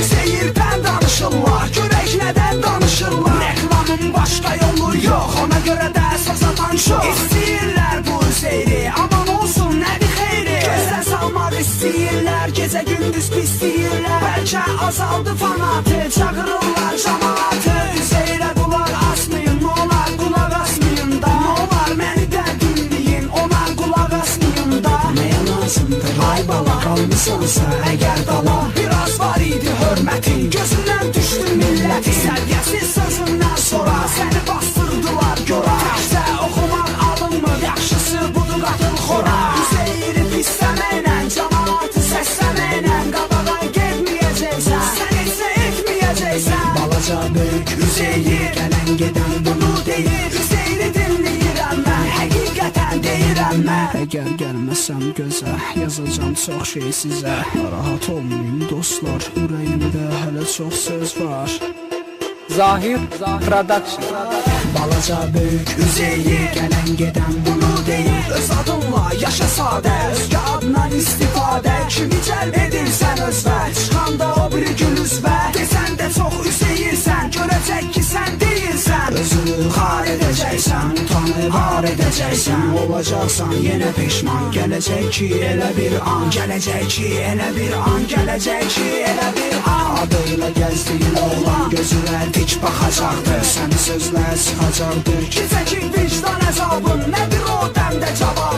Üzeyirdən danışırlar, görək nədən danışırlar. Reklamın başqa yolu yox, ona görə də əsas atan şok. İstəyirlər bu Üzeyri, aman olsun nədir xeyri. Gözdən salmaq istəyirlər, gecə gündüz pisləyirlər. Bəlkə azaldı fanatı, çağırırlar cəmaatı. Üzeyrə qulaq asmayın, nə olar qulaq asmayın da. Nə olar məni də dinləyin, ona qulaq asmayın da. Nəyə lazımdır, ay bala qalmısansa əgər dala. Biraz var idi hörmətin, gözündən düşdü millətin. Səviyyəsiz sözündən sonra səni bastırdılar gora. Təkcə oxumaq alınmır, yaxşısı budur qatıl xora. Üzeyri pisləməklə, cəmaatı səsləməklə qabağa getməyəcəksən, sən isə etməyəcəksən. Balaca böyük Üzeyir, gələn gedən bunu deyir. Üzeyri dinləyirəm mən, həqiqətən deyirəm mən. Əgər gəlməsəm gözə, yazacam çox şey sizə. Narahat olmayın dostlar, ürəyimdə hələ çox söz var. Zahir Production. Balaca böyük Üzeyir, gələn gedən bunu deyir. Öz adınla yaşa sadə, özgə adından istifadə. Kimi cəlb edirsən özvə, çıxanda o biri gül üzvə. Desən də çox Üzeyirsən, görəcək ki sən deyirsən. Özünü xar edəcəksən, utanıb har edəcəksən. Olacaqsan yenə peşman, gələcək ki elə bir an. Gələcək ki elə bir an, gələcək ki elə bir an. Adıyla gəzdiyin oğlan gözülər dik baxacaqdır. Səni sözlər sıxacaqdır. Gecə ki vicdan əzabın, nədir o dəmdə cavab?